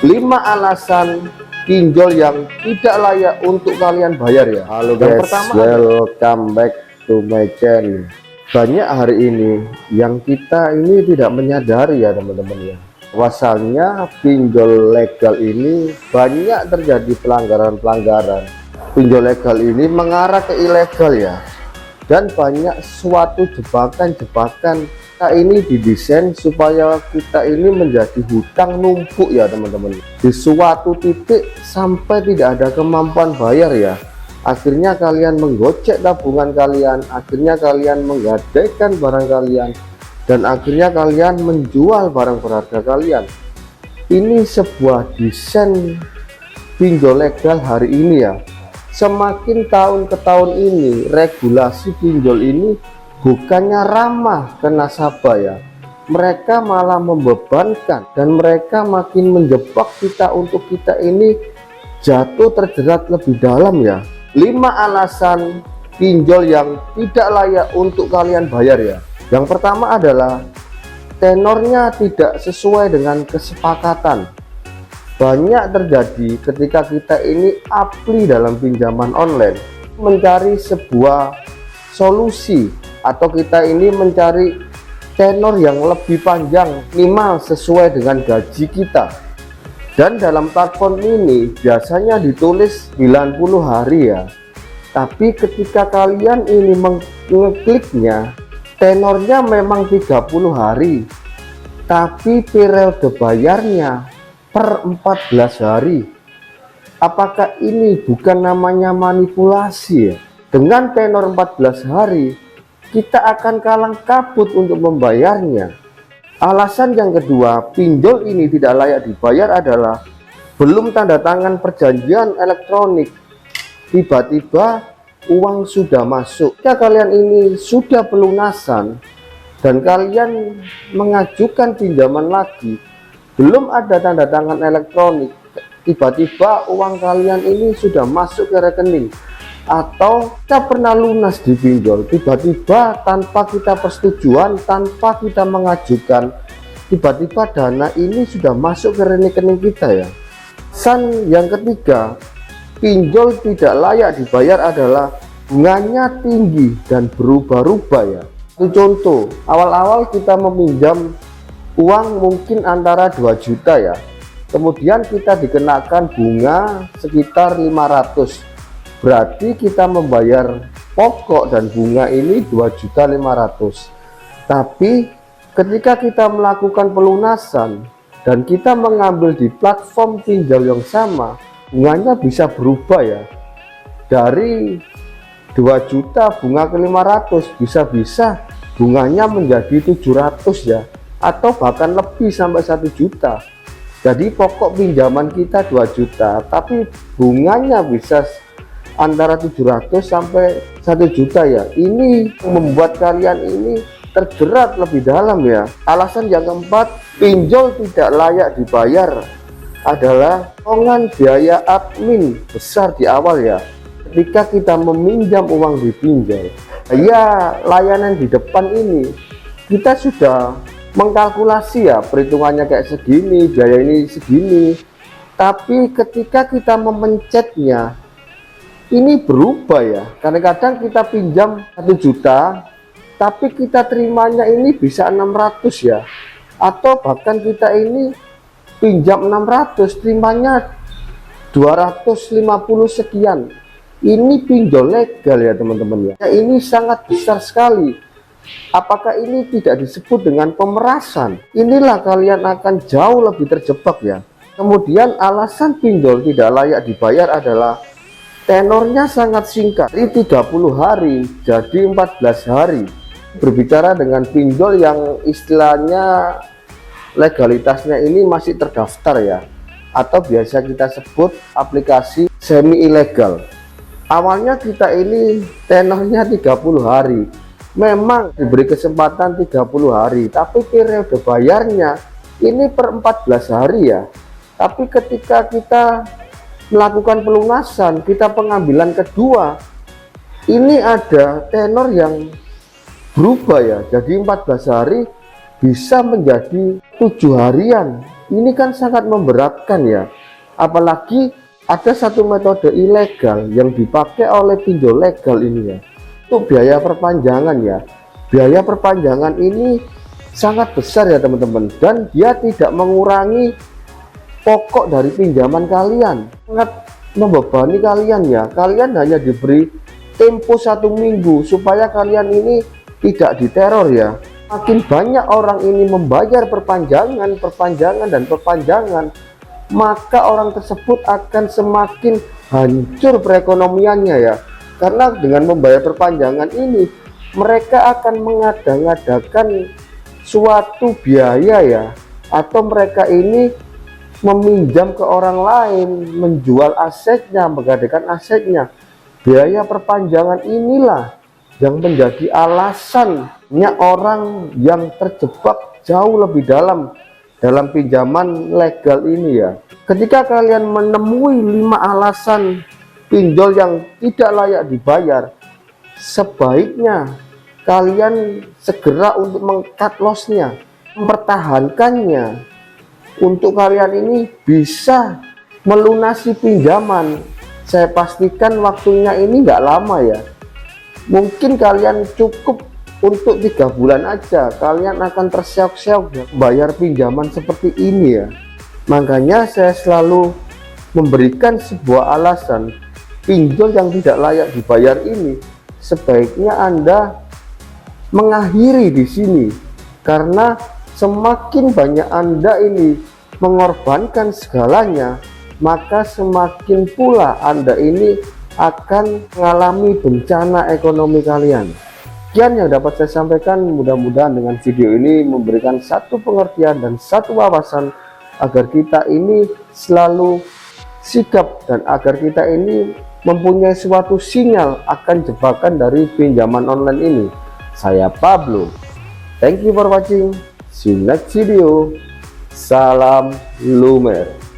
5 alasan pinjol yang tidak layak untuk kalian bayar ya. Halo guys, welcome back to my channel. Banyak hari ini yang kita ini tidak menyadari ya teman-teman ya, pasalnya pinjol legal ini banyak terjadi pelanggaran-pelanggaran. Pinjol legal ini mengarah ke ilegal ya, dan banyak suatu jebakan-jebakan. Kita ini didesain supaya kita ini menjadi hutang numpuk ya teman-teman, di suatu titik sampai tidak ada kemampuan bayar ya, akhirnya kalian menggocek tabungan kalian, akhirnya kalian menggadaikan barang kalian, dan akhirnya kalian menjual barang berharga kalian. Ini sebuah desain pinjol legal hari ini ya. Semakin tahun ke tahun ini regulasi pinjol ini bukannya ramah ke nasabah ya, mereka malah membebankan, dan mereka makin menjebak kita untuk kita ini jatuh terjerat lebih dalam ya. 5 alasan pinjol yang tidak layak untuk kalian bayar ya. Yang pertama adalah tenornya tidak sesuai dengan kesepakatan. Banyak terjadi ketika kita ini apply dalam pinjaman online, mencari sebuah solusi, atau kita ini mencari tenor yang lebih panjang, minimal sesuai dengan gaji kita. Dan dalam platform ini biasanya ditulis 90 hari ya, tapi ketika kalian ini mengkliknya, tenornya memang 30 hari, tapi periode bayarnya per 14 hari. Apakah ini bukan namanya manipulasi ya? Dengan tenor 14 hari kita akan kalang kabut untuk membayarnya. Alasan yang kedua, pinjol ini tidak layak dibayar adalah belum tanda tangan perjanjian elektronik, tiba-tiba uang sudah masuk. Jika kalian ini sudah pelunasan dan kalian mengajukan pinjaman lagi, belum ada tanda tangan elektronik, tiba-tiba uang kalian ini sudah masuk ke rekening. Atau kita pernah lunas di pinjol, tiba-tiba tanpa kita persetujuan, tanpa kita mengajukan, tiba-tiba dana ini sudah masuk ke rekening kita ya. Alasan yang ketiga, pinjol tidak layak dibayar adalah bunganya tinggi dan berubah-ubah ya. Itu contoh, awal-awal kita meminjam uang mungkin antara 2 juta ya, kemudian kita dikenakan bunga sekitar 500. Berarti kita membayar pokok dan bunga ini 2.500.000. Tapi ketika kita melakukan pelunasan dan kita mengambil di platform pinjol yang sama, bunganya bisa berubah ya. Dari 2 juta bunga ke 500, bisa-bisa bunganya menjadi 700 ya, atau bahkan lebih sampai 1 juta. Jadi pokok pinjaman kita 2 juta, tapi bunganya bisa antara 700 sampai 1 juta ya. Ini membuat kalian ini terjerat lebih dalam ya. Alasan yang keempat, pinjol tidak layak dibayar adalah potongan biaya admin besar di awal ya. Ketika kita meminjam uang di pinjol ya, layanan di depan ini kita sudah mengkalkulasi ya, perhitungannya kayak segini, biaya ini segini, tapi ketika kita memencetnya ini berubah ya. Kadang-kadang kita pinjam 1 juta tapi kita terimanya ini bisa 600 ya, atau bahkan kita ini pinjam 600 terimanya 250 sekian. Ini pinjol legal ya teman-teman ya. Ini sangat besar sekali. Apakah ini tidak disebut dengan pemerasan? Inilah kalian akan jauh lebih terjebak ya. Kemudian alasan pinjol tidak layak dibayar adalah tenornya sangat singkat, dari 30 hari jadi 14 hari. Berbicara dengan pinjol yang istilahnya legalitasnya ini masih terdaftar ya, atau biasa kita sebut aplikasi semi ilegal. Awalnya kita ini tenornya 30 hari, memang diberi kesempatan 30 hari, tapi periode bayarnya ini per 14 hari ya. Tapi ketika kita melakukan pelunasan, kita pengambilan kedua, ini ada tenor yang berubah ya, jadi 14 hari bisa menjadi 7 harian ini kan sangat memberatkan ya. Apalagi ada satu metode ilegal yang dipakai oleh pinjol legal ini ya, untuk biaya perpanjangan ya. Biaya perpanjangan ini sangat besar ya teman-teman, dan dia tidak mengurangi pokok dari pinjaman kalian, sangat membebani kalian ya. Kalian hanya diberi tempo 1 minggu supaya kalian ini tidak diteror ya. Makin banyak orang ini membayar perpanjangan dan perpanjangan, maka orang tersebut akan semakin hancur perekonomiannya ya. Karena dengan membayar perpanjangan ini, mereka akan mengada-ngadakan suatu biaya ya, atau mereka ini meminjam ke orang lain, menjual asetnya, menggadaikan asetnya. Biaya perpanjangan inilah yang menjadi alasannya orang yang terjebak jauh lebih dalam pinjaman legal ini ya. Ketika kalian menemui 5 alasan pinjol yang tidak layak dibayar, sebaiknya kalian segera untuk meng-cut loss-nya, mempertahankannya, untuk kalian ini bisa melunasi pinjaman. Saya pastikan waktunya ini nggak lama ya, mungkin kalian cukup untuk 3 bulan aja kalian akan terseok-seok ya, bayar pinjaman seperti ini ya. Makanya saya selalu memberikan sebuah alasan pinjol yang tidak layak dibayar ini, sebaiknya Anda mengakhiri di sini, karena semakin banyak Anda ini mengorbankan segalanya, maka semakin pula Anda ini akan mengalami bencana ekonomi kalian. Sekian yang dapat saya sampaikan, mudah-mudahan dengan video ini memberikan satu pengertian dan satu wawasan agar kita ini selalu sigap dan agar kita ini mempunyai suatu sinyal akan jebakan dari pinjaman online ini. Saya Pablo, thank you for watching, see you next video, salam lumer.